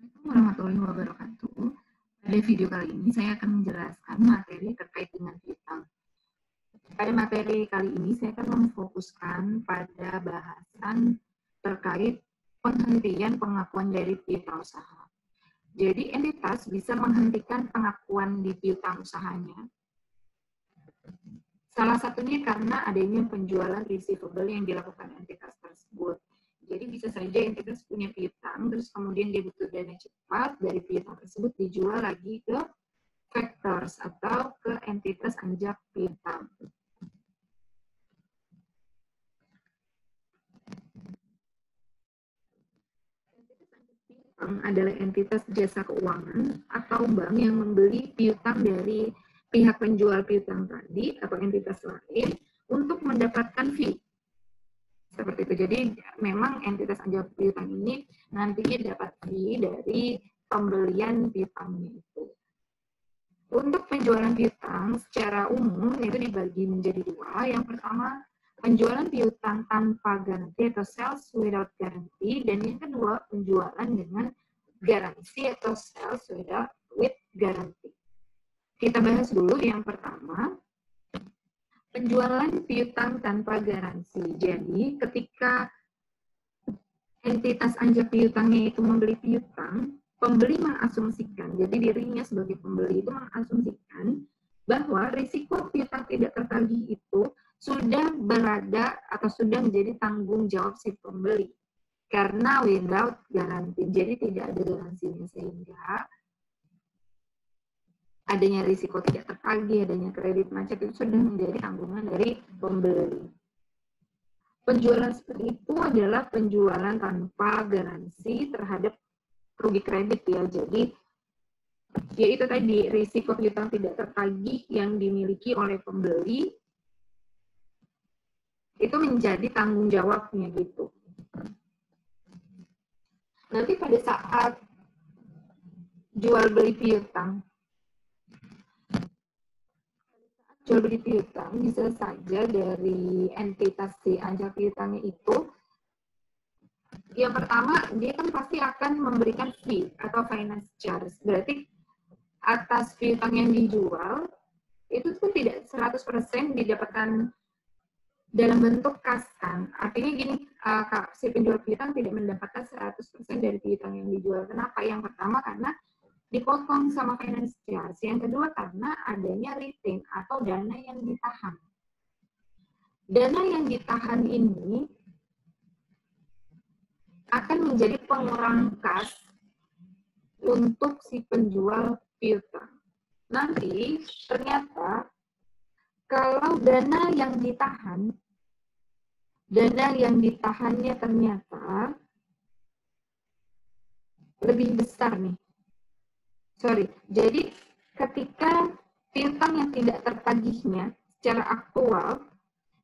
Assalamualaikum warahmatullahi wabarakatuh. Pada video kali ini saya akan menjelaskan materi terkait dengan piutang. Pada materi kali ini saya akan memfokuskan pada bahasan terkait penghentian pengakuan dari piutang usaha. Jadi entitas bisa menghentikan pengakuan di piutang usahanya. Salah satunya karena adanya penjualan receivable yang dilakukan entitas tersebut. Jadi bisa saja entitas punya piutang, terus kemudian dia butuh dana cepat, dari piutang tersebut dijual lagi ke factors atau ke entitas anjak piutang. Entitas anjak piutang adalah entitas jasa keuangan atau bank yang membeli piutang dari pihak penjual piutang tadi atau entitas lain untuk mendapatkan fee. Seperti itu. Jadi memang entitas anjak piutang ini nantinya dapat fee dari pembelian piutangnya itu. Untuk penjualan piutang secara umum itu dibagi menjadi dua. Yang pertama, penjualan piutang tanpa garansi atau sales without guarantee, dan yang kedua, penjualan dengan garansi atau sales with guarantee. Kita bahas dulu yang pertama, penjualan piutang tanpa garansi. Jadi, ketika entitas anjak piutangnya itu membeli piutang, pembeli mengasumsikan, jadi dirinya sebagai pembeli itu mengasumsikan bahwa risiko piutang tidak tertagih itu sudah berada atau sudah menjadi tanggung jawab si pembeli. Karena without garansi, jadi tidak ada garansinya, sehingga adanya risiko tidak tertagih, adanya kredit macet itu sudah menjadi tanggungan dari pembeli. Penjualan seperti itu adalah penjualan tanpa garansi terhadap rugi kredit ya. Jadi yaitu tadi risiko piutang tidak tertagih yang dimiliki oleh pembeli itu menjadi tanggung jawabnya gitu. Nanti pada saat jual beli piutang, bisa saja dari entitas si anjak piutangnya itu, yang pertama dia kan pasti akan memberikan fee atau finance charge. Berarti atas piutang yang dijual itu tuh tidak 100% didapatkan dalam bentuk kas kan. Artinya gini, si penjual piutang tidak mendapatkan 100% dari piutang yang dijual. Kenapa? Yang pertama karena dipotong sama finance charge. Yang kedua karena adanya retain atau dana yang ditahan. Dana yang ditahan ini akan menjadi pengurang kas untuk si penjual piutang. Nanti ternyata kalau dana yang ditahannya ternyata lebih besar nih. Jadi ketika piutang yang tidak tertagihnya secara aktual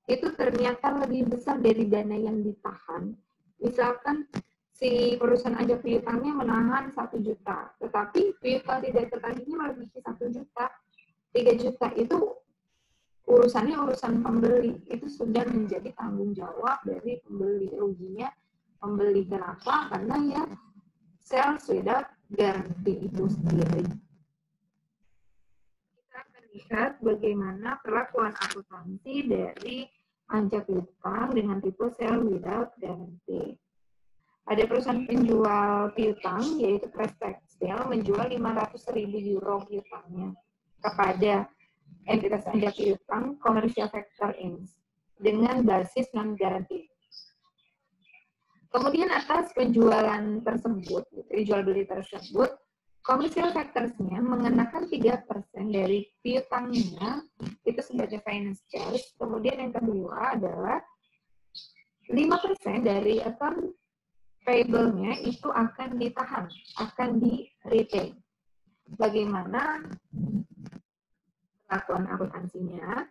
itu ternyata lebih besar dari dana yang ditahan. Misalkan si perusahaan anjak piutangnya menahan 1 juta, tetapi piutang tidak tertagihnya melebihi 1 juta, 3 juta itu urusannya urusan pembeli, itu sudah menjadi tanggung jawab dari pembeli. Ruginya pembeli. Kenapa? Karena ya sales without guarantee itu sendiri. Kita akan lihat bagaimana perlakuan akuntansi dari anjak piutang dengan tipe sales without guarantee. Ada perusahaan penjual piutang yaitu Press Textile menjual 500.000 euro piutangnya kepada entitas anjak piutang Commercial Factor Inc. dengan basis non garansi. Kemudian atas penjualan tersebut, jual beli tersebut, Commercial Factors-nya mengenakan 3% dari piutangnya itu sebagai finance charge. Kemudian yang kedua adalah 5% dari account payable-nya itu akan ditahan, akan di-retain. Bagaimana perlakuan akuntansinya?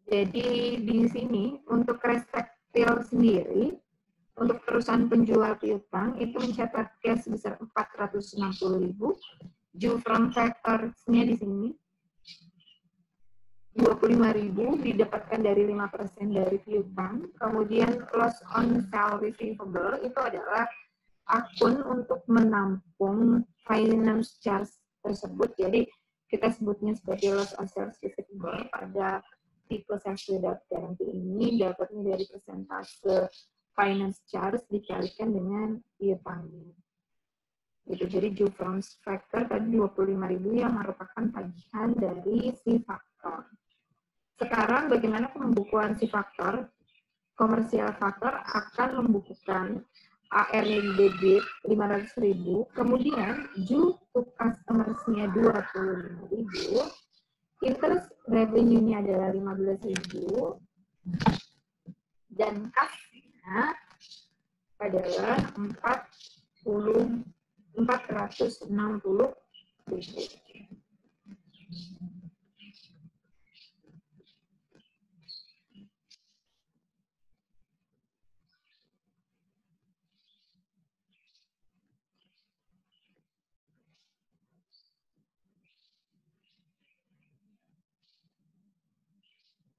Jadi di sini untuk Press Textile sendiri, untuk perusahaan penjual piutang itu mencatat cash sebesar 460.000. From Factors-nya di sini 25.000 didapatkan dari 5% dari piutang. Kemudian loss on sale receivable itu adalah akun untuk menampung finance charge tersebut. Jadi kita sebutnya sebagai loss on sales receivable pada tipe sales without guarantee ini dapatnya dari persentase finance charge dikalikan dengan piutangnya. Gitu. Jadi due from factor tadi 25.000 yang merupakan tagihan dari si faktor. Sekarang bagaimana pembukuan si faktor? Komersial faktor akan membukukan AR-nya di debit 500.000, kemudian due to customers-nya 25.000, interest revenue-nya adalah 15.000, dan kas-nya adalah 460.000.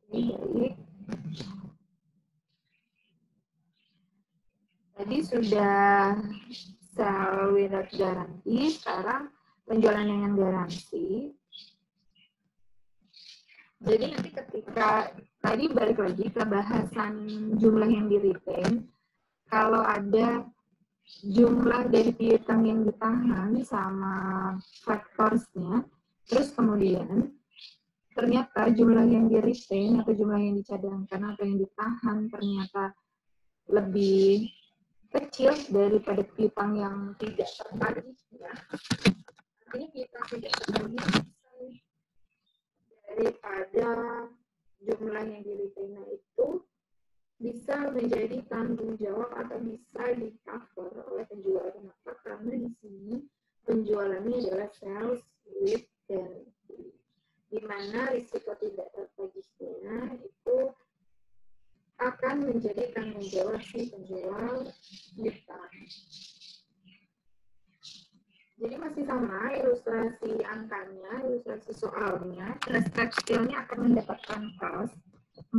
Baik. Tadi sudah sell without guarantee, sekarang penjualan dengan garansi. Jadi nanti ketika tadi balik lagi ke bahasan jumlah yang di retain, kalau ada jumlah dari piutang yang ditahan sama factors-nya, terus kemudian ternyata jumlah yang di retain atau jumlah yang dicadangkan atau yang ditahan ternyata lebih kecil daripada piutang yang tidak tertagih, ya. Artinya piutang tidak tertagih daripada jumlah yang di retain itu bisa menjadi tanggung jawab atau bisa di-cover oleh penjual. Kenapa? Karena di sini penjualannya adalah sales with guarantee, di mana risiko tidak tertagihnya itu akan menjadi tanggung jawab si penjual piutang. Jadi masih sama ilustrasi angkanya, ilustrasi soalnya. Trust tekstilnya akan mendapatkan cost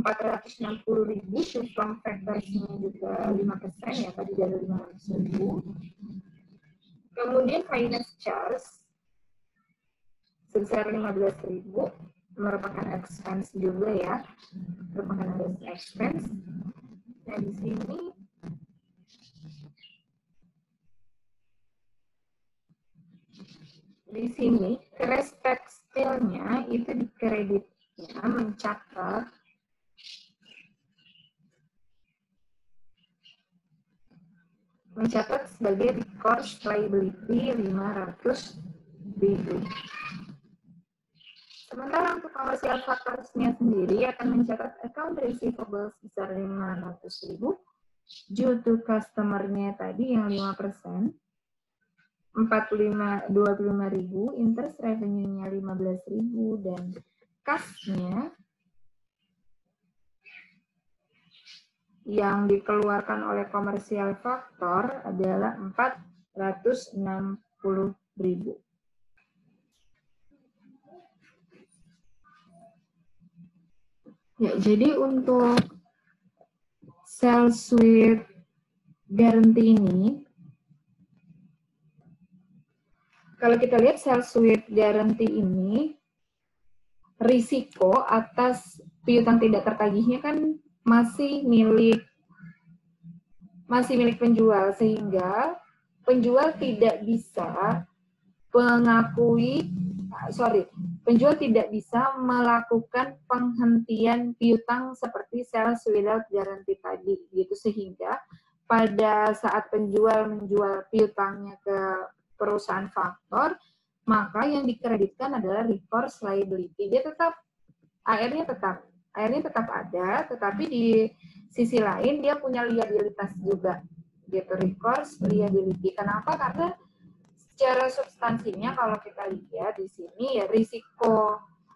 460.000, cupang factorsnya juga 5% ya, tadi dari 500.000. Kemudian finance charge sebesar 15.000, merupakan expense juga ya, merupakan expense. Nah di sini crash tekstilnya itu dikreditnya mencatat sebagai recourse liability 500.000. Sementara untuk komersial factors-nya sendiri akan mencatat account receivable sebesar 500.000 due to customer-nya tadi yang 5%, 25.000, interest revenue-nya 15.000, dan kas-nya yang dikeluarkan oleh komersial faktor adalah 460.000. Ya, jadi untuk sales with guarantee ini, kalau kita lihat sales with guarantee ini, risiko atas piutang tidak tertagihnya kan masih milik penjual, sehingga penjual tidak bisa penjual tidak bisa melakukan penghentian piutang seperti sales without guarantee tadi, gitu. Sehingga pada saat penjual menjual piutangnya ke perusahaan faktor, maka yang dikreditkan adalah recourse liability. Dia tetap AR-nya tetap ada, tetapi di sisi lain dia punya liabilitas juga, gitu, recourse liability. Kenapa? Karena secara substansinya kalau kita lihat di sini ya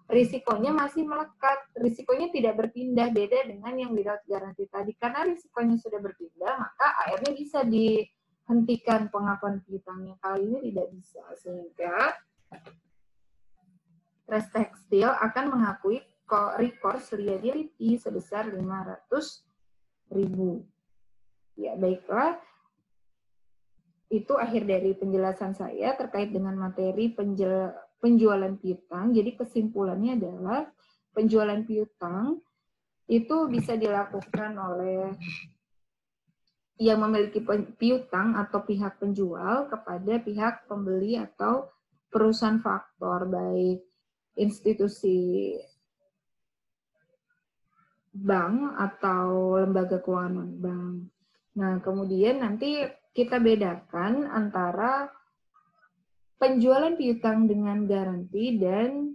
risikonya masih melekat, risikonya tidak berpindah, beda dengan yang without guarantee tadi. Karena risikonya sudah berpindah, maka AR-nya bisa dihentikan pengakuan piutangnya. Kali ini tidak bisa, sehingga Trust Tekstil akan mengakui recourse liability sebesar 500.000. Ya, baiklah. itu akhir dari penjelasan saya terkait dengan materi penjualan piutang. Jadi kesimpulannya adalah penjualan piutang itu bisa dilakukan oleh yang memiliki piutang atau pihak penjual kepada pihak pembeli atau perusahaan faktor, baik institusi bank atau lembaga keuangan bank. Nah, kemudian nanti kita bedakan antara penjualan piutang dengan garansi dan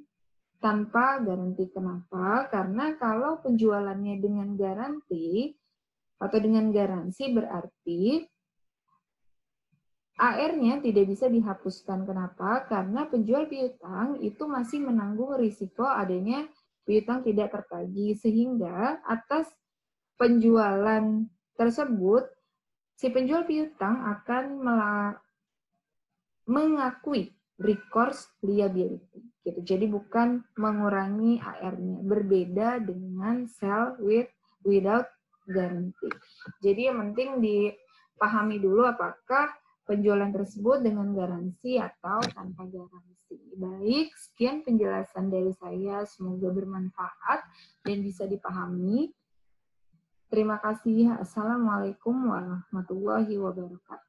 tanpa garansi. Kenapa? Karena kalau penjualannya dengan garansi atau dengan garansi berarti AR-nya tidak bisa dihapuskan. Kenapa? Karena penjual piutang itu masih menanggung risiko adanya piutang tidak tertagih, sehingga atas penjualan tersebut si penjual piutang akan mengakui recourse liability. Gitu. Jadi bukan mengurangi AR-nya. Berbeda dengan sell without guarantee. Jadi yang penting dipahami dulu apakah penjualan tersebut dengan garansi atau tanpa garansi. Baik, sekian penjelasan dari saya. Semoga bermanfaat dan bisa dipahami. Terima kasih. Assalamualaikum warahmatullahi wabarakatuh.